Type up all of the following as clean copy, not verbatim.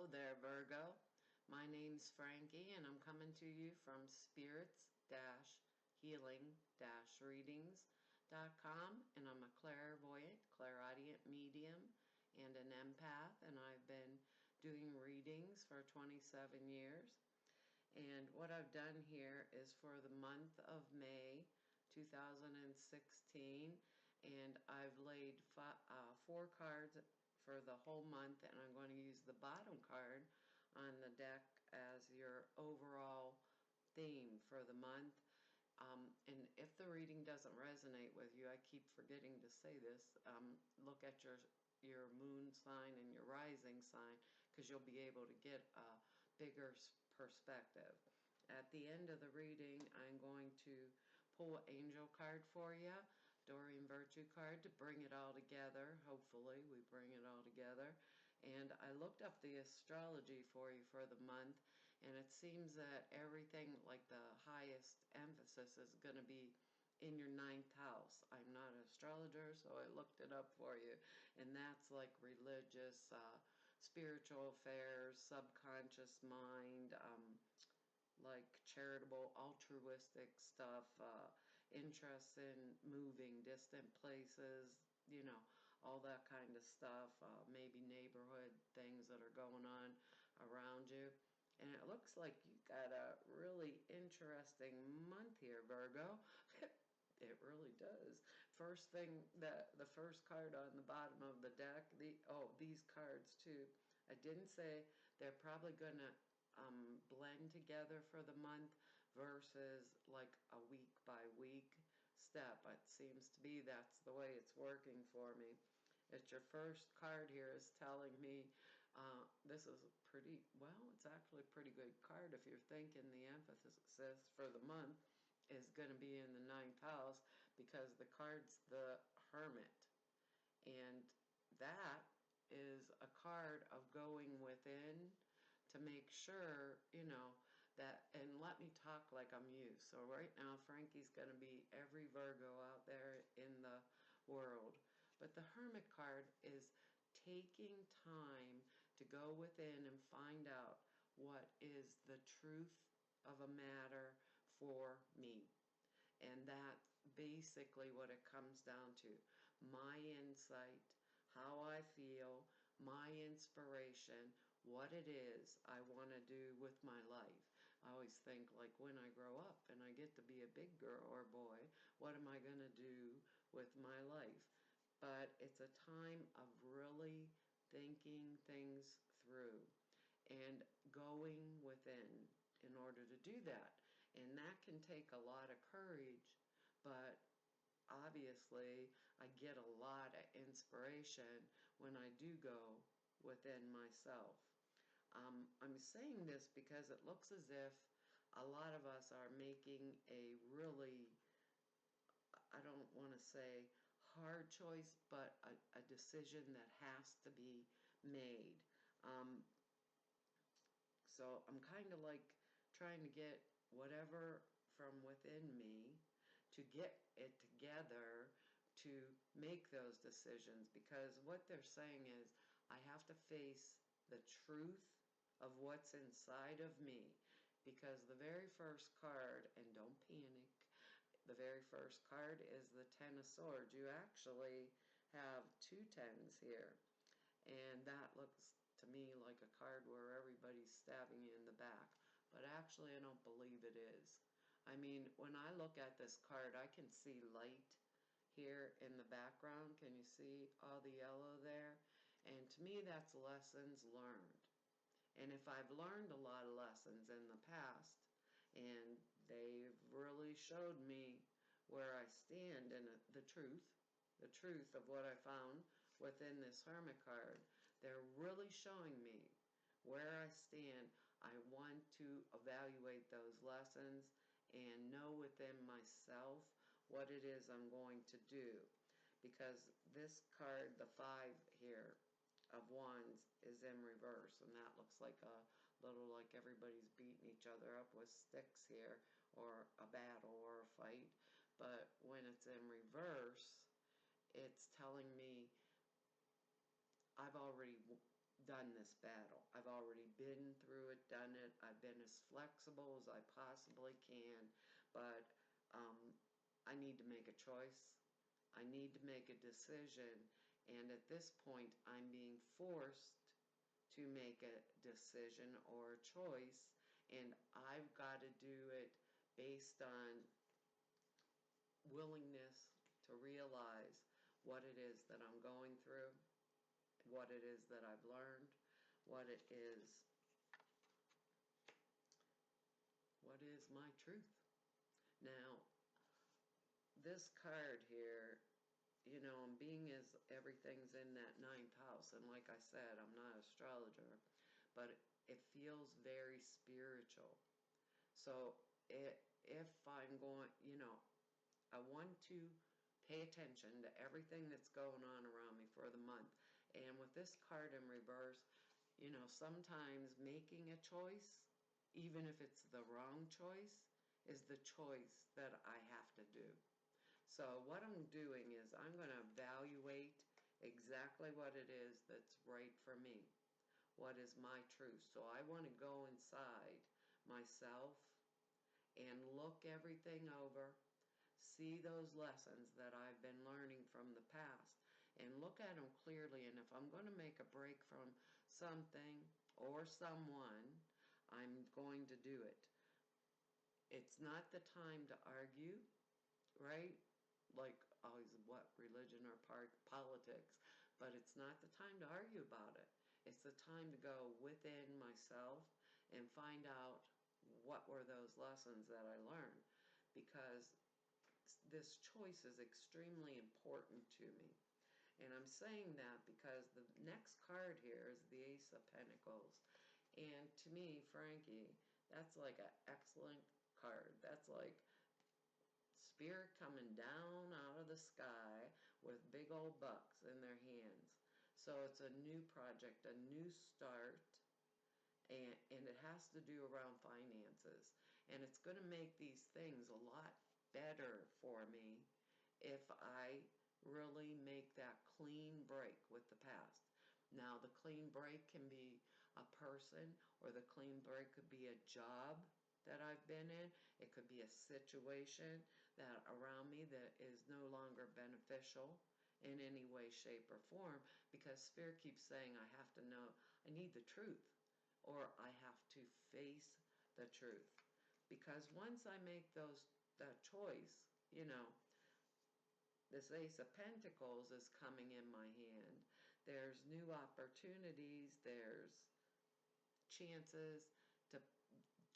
there, Virgo. My name's Frankie, and I'm coming to you from spirits-healing-readings.com, and I'm a clairvoyant, clairaudient medium, and an empath, and I've been doing readings for 27 years. And what I've done here is for the month of May 2016, and I've laid 4 cards for the whole month, and I'm going to use the bottom card on the deck as your overall theme for the month. And if the reading doesn't resonate with you, I keep forgetting to say this, look at your moon sign and your rising sign, because you'll be able to get a bigger perspective. At the end of the reading, I'm going to pull an angel card for you, Doreen Virtue card, to bring it all together. Hopefully we bring it all together. And I looked up the astrology for you for the month, and it seems that everything, like the highest emphasis, is going to be in your 9th house. I'm not an astrologer, so I looked it up for you, and that's like religious, spiritual affairs, subconscious mind, like charitable, altruistic stuff, interest in moving distant places, you know, all that kind of stuff, maybe neighborhood things that are going on around you. And it looks like you got a really interesting month here, Virgo. It really does. First thing, the first card on the bottom of the deck, these cards too, I didn't say they're probably gonna blend together for the month versus like a week by week step. It seems to be that's the way it's working for me. It's your first card here is telling me this is it's actually a pretty good card if you're thinking the emphasis for the month is going to be in the 9th house, because the card's the Hermit, and that is a card of going within to make sure, you know, that, and let me talk like I'm you. So right now, Frankie's going to be every Virgo out there in the world. But the Hermit card is taking time to go within and find out what is the truth of a matter for me. And that's basically what it comes down to. My insight, how I feel, my inspiration, what it is I want to do with my life. I always think, like, when I grow up and I get to be a big girl or boy, what am I going to do with my life? But it's a time of really thinking things through and going within in order to do that. And that can take a lot of courage, but obviously I get a lot of inspiration when I do go within myself. I'm saying this because it looks as if a lot of us are making a really, I don't want to say hard choice, but a decision that has to be made. So I'm kind of like trying to get whatever from within me to get it together to make those decisions, because what they're saying is I have to face the truth of what's inside of me, because the very first card, and don't panic, the very first card is the Ten of Swords. You actually have 2 tens here, and that looks to me like a card where everybody's stabbing you in the back, but actually I don't believe it is. I mean, when I look at this card, I can see light here in the background. Can you see all the yellow there? And to me, that's lessons learned. And if I've learned a lot of lessons in the past, and they've really showed me where I stand in the truth of what I found within this Hermit card, they're really showing me where I stand. I want to evaluate those lessons and know within myself what it is I'm going to do. Because this card, the 5 here of Wands, is in reverse, and that looks like a little like everybody's beating each other up with sticks here, or a battle or a fight. But when it's in reverse, it's telling me I've already done this battle. I've already been through it, done it. I've been as flexible as I possibly can, but I need to make a choice. I need to make a decision, and at this point I'm being forced to make a decision or a choice, and I've got to do it based on willingness to realize what it is that I'm going through, what it is that I've learned, what is my truth. Now, this card here, you know, and being as everything's in that ninth house, and like I said, I'm not an astrologer, but it feels very spiritual. So if I'm going, you know, I want to pay attention to everything that's going on around me for the month. And with this card in reverse, you know, sometimes making a choice, even if it's the wrong choice, is the choice that I have to do. So what I'm doing is I'm going to evaluate exactly what it is that's right for me. What is my truth? So I want to go inside myself and look everything over, see those lessons that I've been learning from the past, and look at them clearly. And if I'm going to make a break from something or someone, I'm going to do it. It's not the time to argue, right? Like always, what, religion or politics, but it's not the time to argue about it. It's the time to go within myself and find out what were those lessons that I learned, because this choice is extremely important to me. And I'm saying that because the next card here is the Ace of Pentacles. And to me, Frankie, that's like an excellent card. That's like spirit coming down out of the sky with big old bucks in their hands. So it's a new project, a new start, and it has to do around finances. And it's going to make these things a lot better for me if I really make that clean break with the past. Now, the clean break can be a person, or the clean break could be a job that I've been in. It could be a situation that around me that is no longer beneficial in any way, shape, or form, because Spirit keeps saying I have to know, I need the truth, or I have to face the truth. Because once I make that choice, you know, this Ace of Pentacles is coming in my hand. There's new opportunities, there's chances to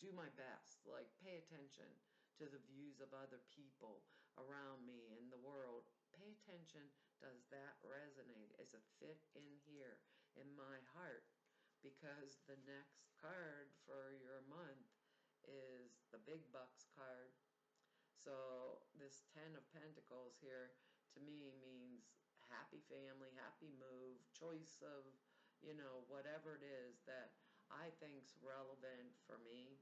do my best, like pay attention to the views of other people around me in the world. Pay attention, does that resonate? Is it fit in here in my heart? Because the next card for your month is the big bucks card. So this Ten of Pentacles here to me means happy family, happy move, choice of, you know, whatever it is that I think's relevant for me,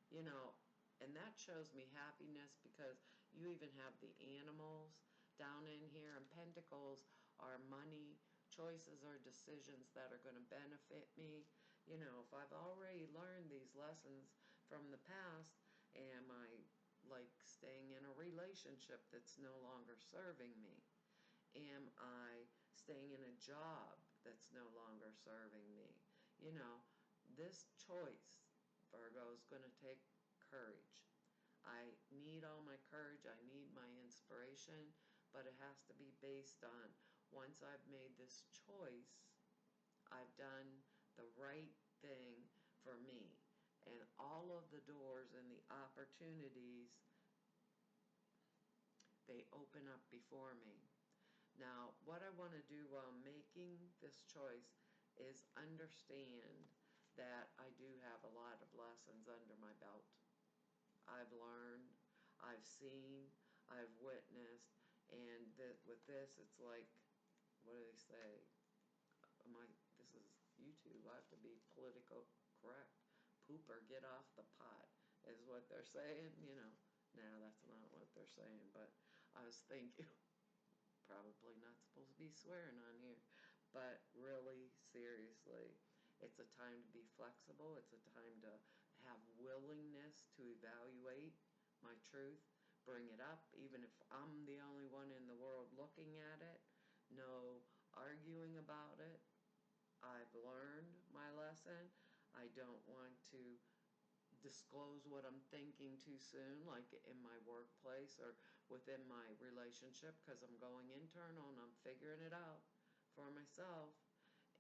you know, and that shows me happiness, because you even have the animals down in here, and pentacles are money, choices or decisions that are going to benefit me. You know, if I've already learned these lessons from the past, am I like staying in a relationship that's no longer serving me? Am I staying in a job that's no longer serving me? You know, this choice, Virgo, is going to take courage. I need all my courage, I need my inspiration, but it has to be based on, once I've made this choice, I've done the right thing for me. And all of the doors and the opportunities, they open up before me. Now, what I want to do while making this choice is understand that I do have a lot of lessons under my belt. I've learned, I've seen, I've witnessed, and with this, it's like, what do they say? This is YouTube, I have to be political correct. Poop or get off the pot is what they're saying, you know. Nah, that's not what they're saying, but I was thinking, probably not supposed to be swearing on here, but really, seriously, It's a time to be flexible. It's a time to have willingness to evaluate my truth, bring it up, even if I'm the only one in the world looking at it. No arguing about it. I've learned my lesson. I don't want to disclose what I'm thinking too soon, like in my workplace or within my relationship, because I'm going internal and I'm figuring it out for myself.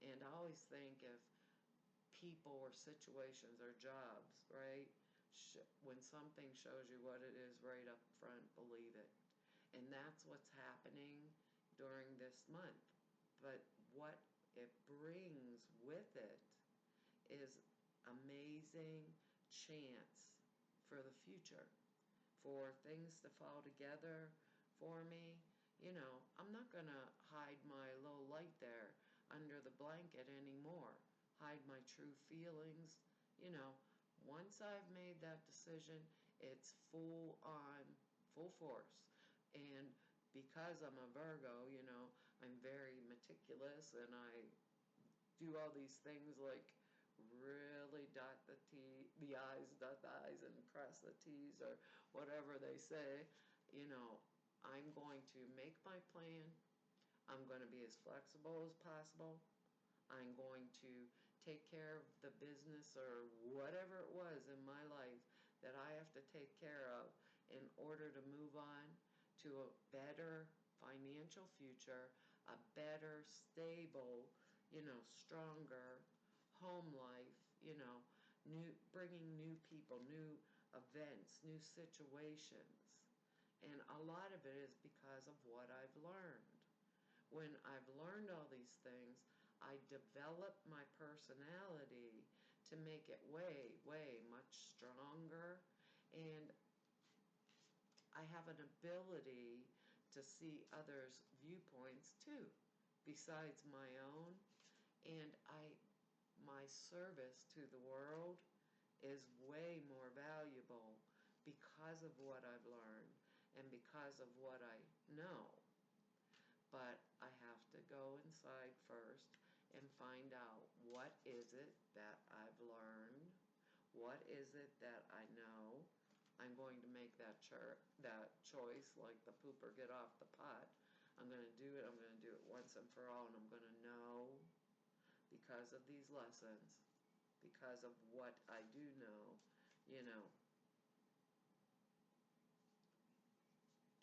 And I always think if people or situations or jobs, right, when something shows you what it is right up front, believe it. And that's what's happening during this month. But what it brings with it is amazing chance for the future, for things to fall together for me. I'm not going to hide my little light there under the blanket anymore, hide my true feelings. You know, Once I've made that decision, it's full on, full force. And because I'm a Virgo, I'm very meticulous and I do all these things like really dot the I's, dot the I's, and cross the T's, or whatever they say. You know, I'm going to make my plan. I'm going to be as flexible as possible. I'm going to take care of the business or whatever it was in my life that I have to take care of in order to move on to a better financial future, a better, stable, stronger home life, bringing new people, new events, new situations. And a lot of it is because of what I've learned. When I've learned all these things, I develop my personality to make it way, way much stronger. And I have an ability to see others' viewpoints too, besides my own. And my service to the world is way more valuable because of what I've learned and because of what I know. But I have to go inside first and find out, what is it that I've learned? What is it that I know? I'm going to make that choice, like the pooper get off the pot. I'm going to do it. I'm going to do it once and for all, and I'm going to know, because of these lessons, because of what I do know,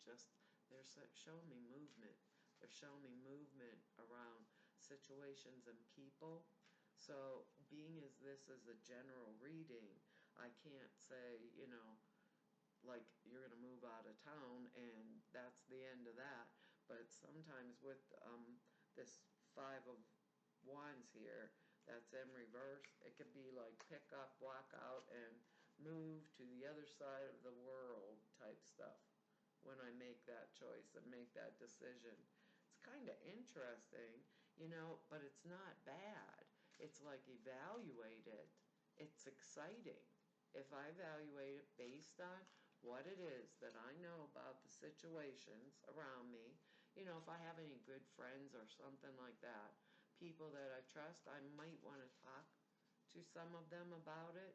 just they're showing me movement. They're showing me movement around situations and people. So being as this is a general reading, I can't say, like you're going to move out of town and that's the end of that. But sometimes with this Five of Wands here, that's in reverse, it could be like pick up, walk out, and move to the other side of the world type stuff when I make that choice and make that decision. It's kind of interesting, but it's not bad. It's like evaluate it. It's exciting. If I evaluate it based on what it is that I know about the situations around me, if I have any good friends or something like that, people that I trust, I might want to talk to some of them about it,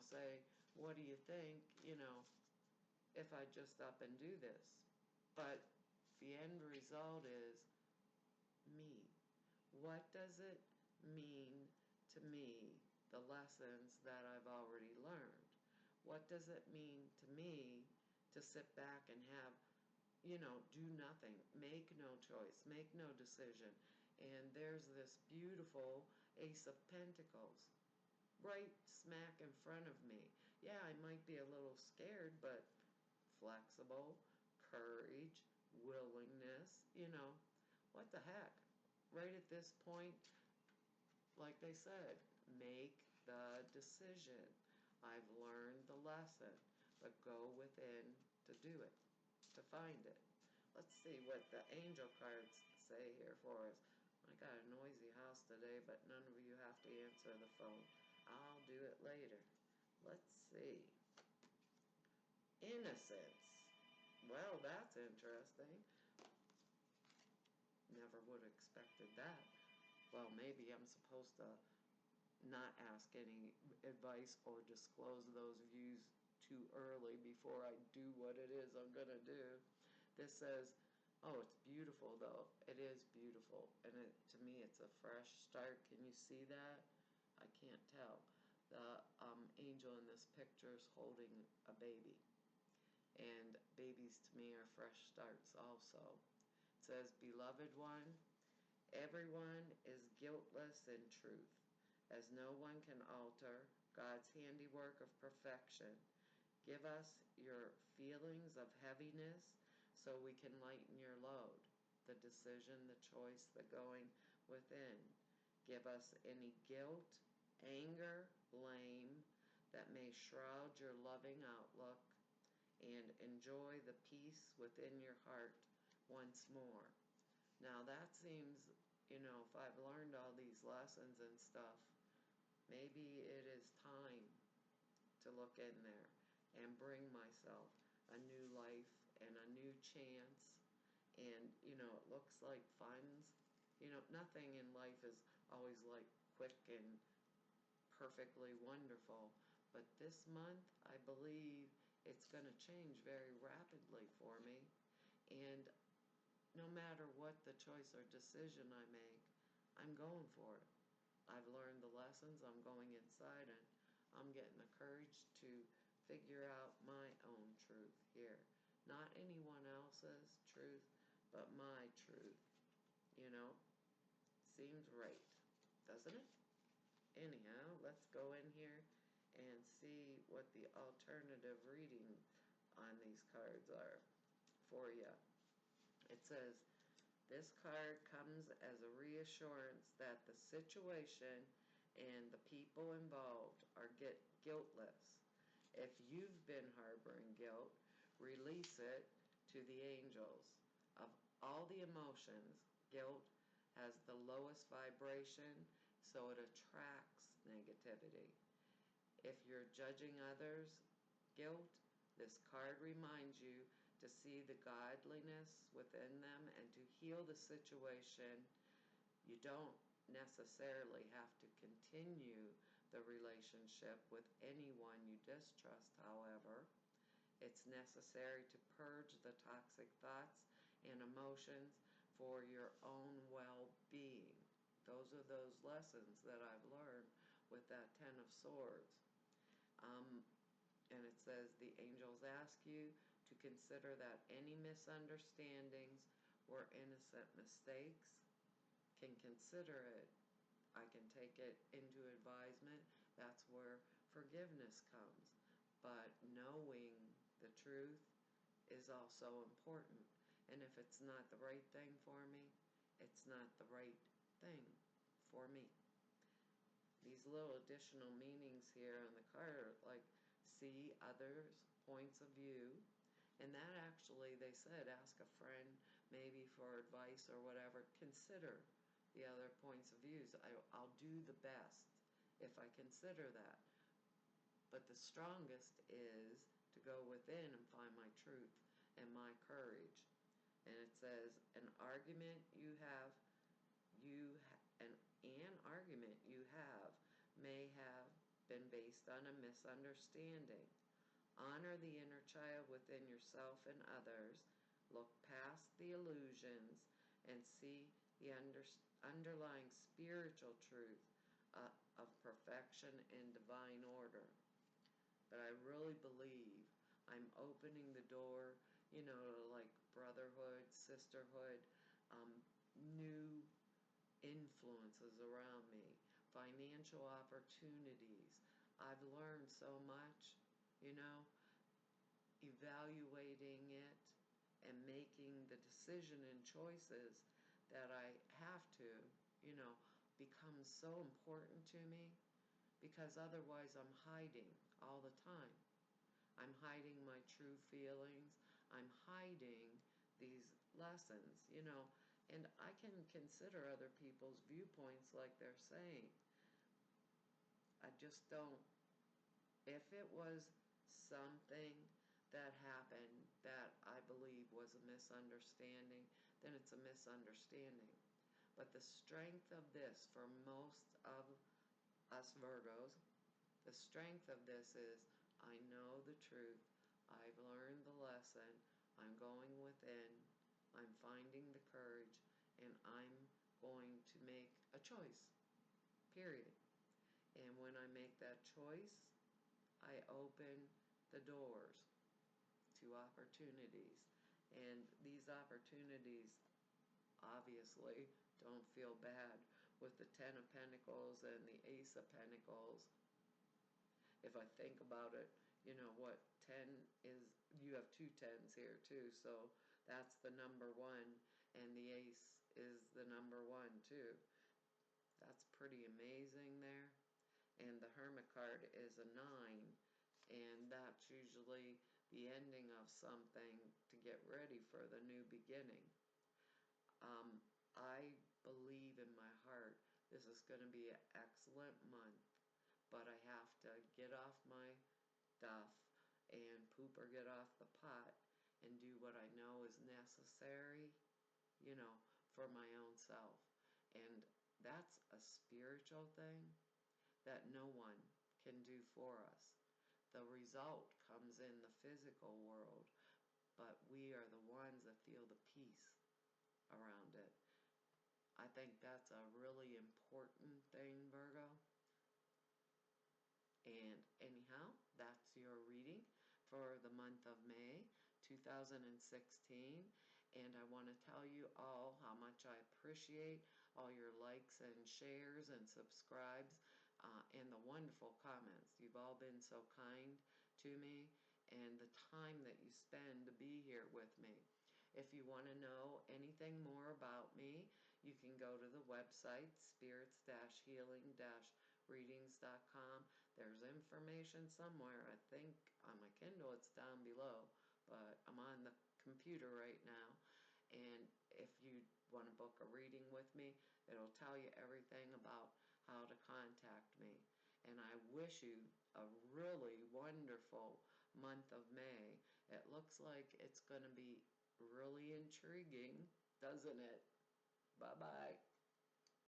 say, what do you think, if I just up and do this? But the end result is me. What does it mean to me, the lessons that I've already learned? What does it mean to me to sit back and have, do nothing, make no choice, make no decision? And there's this beautiful Ace of Pentacles right smack in front of me. Yeah, I might be a little scared, but flexible, courage, willingness, what the heck? Right at this point, like they said, make the decision. I've learned the lesson, but go within to do it, to find it. Let's see what the angel cards say here for us. I got a noisy house today, but none of you have to answer the phone. I'll do it later. Let's see. Innocence. Well, that's interesting. Never would have expected that. Well, maybe I'm supposed to not ask any advice or disclose those views too early before I do what it is I'm going to do. This says, oh, it's beautiful though. It is beautiful. And to me, it's a fresh start. Can you see that? I can't tell. The angel in this picture is holding a baby. And babies to me are fresh starts also. It says, beloved one, everyone is guiltless in truth, as no one can alter God's handiwork of perfection. Give us your feelings of heaviness so we can lighten your load, the decision, the choice, the going within. Give us any guilt, anger, blame that may shroud your loving outlook, and enjoy the peace within your heart once more. Now that seems, if I've learned all these lessons and stuff, maybe it is time to look in there and bring myself a new life and a new chance. And, it looks like funds. Nothing in life is always like quick and perfectly wonderful. But this month, I believe it's going to change very rapidly for me. And no matter what the choice or decision I make, I'm going for it. I've learned the lessons. I'm going inside and I'm getting the courage to figure out my own truth here. Not anyone else's truth, but my truth. Seems right, doesn't it? Anyhow, let's go in here and see what the alternative reading on these cards are for you. It says, this card comes as a reassurance that the situation and the people involved are guiltless. If you've been harboring guilt, release it to the angels. Of all the emotions, guilt has the lowest vibration, so it attracts negativity. If you're judging others' guilt, this card reminds you to see the godliness within them and to heal the situation. You don't necessarily have to continue the relationship with anyone you distrust, however. It's necessary to purge the toxic thoughts and emotions for your own well-being. Those are those lessons that I've learned with that Ten of Swords. And it says the angels ask you to consider that any misunderstandings or innocent mistakes, can consider it. I can take it into advisement. That's where forgiveness comes. But knowing the truth is also important. And if it's not the right thing for me, it's not the right thing for me. These little additional meanings here on the card are like, see others' points of view. And that actually, they said, ask a friend maybe for advice or whatever. Consider the other points of views. I'll do the best if I consider that. But the strongest is to go within and find my truth and my courage. And it says, an argument you have may have been based on a misunderstanding. Honor the inner child within yourself and others. Look past the illusions and see the underlying spiritual truth of perfection and divine order. But I really believe I'm opening the door, to like brotherhood, sisterhood, new influences around me, financial opportunities. I've learned so much, evaluating it and making the decision and choices that I have to, becomes so important to me, because otherwise I'm hiding all the time. I'm hiding my true feelings. I'm hiding these lessons, and I can consider other people's viewpoints like they're saying. I just don't. If it was something that happened that I believe was a misunderstanding, then it's a misunderstanding. But the strength of this for most of us Virgos, the strength of this is I know the truth, I've learned the lesson, I'm going within, I'm finding the courage, and I'm going to make a choice, period. And when I make that choice, I open the doors to opportunities. And these opportunities obviously don't feel bad with the Ten of Pentacles and the Ace of Pentacles. If I think about it, you know what 10 is, you have two tens here too, so that's the number one, and the ace is the number one too. That's pretty amazing there. And the Hermit card is a 9, and that's usually the ending of something to get ready for the new beginning. I believe in my heart this is going to be an excellent month, but I have to get off my duff and poop or get off the pot and do what I know is necessary, you know, for my own self. And that's a spiritual thing that no one can do for us. The result comes in the physical world, but we are the ones that feel the peace around it. I think that's a really important thing, Virgo. And anyhow, that's your reading for the month of May 2016. And I want to tell you all how much I appreciate all your likes and shares and subscribes and the wonderful comments. You've all been so kind to me, and the time that you spend to be here with me. If you want to know anything more about me, you can go to the website spirits-healing-readings.com. There's information somewhere. I think on my Kindle it's down below, but I'm on the computer right now. And if you want to book a reading with me, it'll tell you everything about how to contact me. And I wish you a really wonderful month of May. It looks like it's going to be really intriguing, doesn't it? Bye-bye.